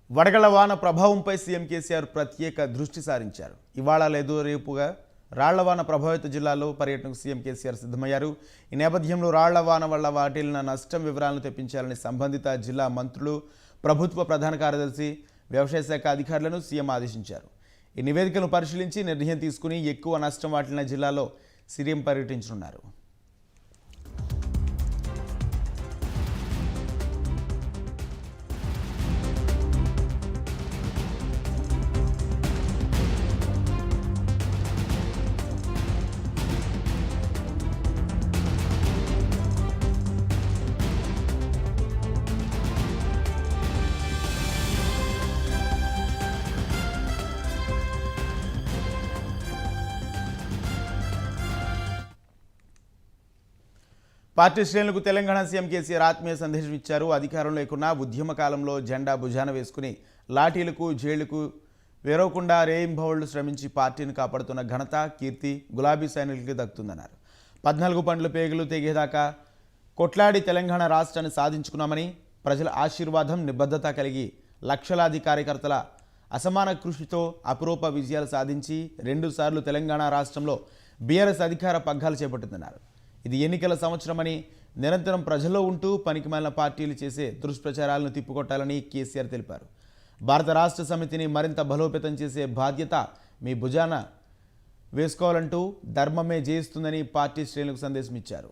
వడగళ్ల వాన ప్రభావంపై సీఎం కేసీఆర్ ప్రత్యేక దృష్టి సారించారు. ఇవాళ లేదు రేపుగా రాళ్లవాన ప్రభావిత జిల్లాలో పర్యటనకు సీఎం కేసీఆర్ సిద్ధమయ్యారు. ఈ నేపథ్యంలో రాళ్లవాన వల్ల వాటిల్లిన నష్టం వివరాలను తెప్పించాలని సంబంధిత జిల్లా మంత్రులు, ప్రభుత్వ ప్రధాన కార్యదర్శి, వ్యవసాయ శాఖ అధికారులను సీఎం ఆదేశించారు. ఈ నివేదికలను పరిశీలించి నిర్ణయం తీసుకుని ఎక్కువ నష్టం వాటిల్లిన జిల్లాలో సీఎం పర్యటించనున్నారు. పార్టీ శ్రేణులకు తెలంగాణ సీఎం కేసీఆర్ ఆత్మీయ సందేశం ఇచ్చారు. అధికారం లేకున్నా ఉద్యమ కాలంలో జెండా భుజాన వేసుకుని లాఠీలకు, జైళ్లకు వేరవకుండా రేయింబవళ్లు శ్రమించి పార్టీని కాపాడుతున్న ఘనత, కీర్తి గులాబీ సైనికులకి దక్కుతుందన్నారు. 14 పండ్ల పేగులు తెగేదాకా కొట్లాడి తెలంగాణ రాష్ట్రాన్ని సాధించుకున్నామని, ప్రజల ఆశీర్వాదం, నిబద్ధత కలిగి లక్షలాది కార్యకర్తల అసమాన కృషితో అపురూప విజయాలు సాధించి 2 సార్లు తెలంగాణ రాష్ట్రంలో బీఆర్ఎస్ అధికార పగ్గాలు చేపట్టిందన్నారు. ఇది ఎన్నికల సంవత్సరమని, నిరంతరం ప్రజల్లో ఉంటూ పనికిమాలిన పార్టీలు చేసే దుష్ప్రచారాలను తిప్పుకొట్టాలని కేసీఆర్ తెలిపారు. భారత రాష్ట్ర సమితిని మరింత బలోపేతం చేసే బాధ్యత మీ భుజాన వేసుకోవాలంటూ ధర్మమే జయిస్తుందని పార్టీ శ్రేణులకు సందేశం ఇచ్చారు.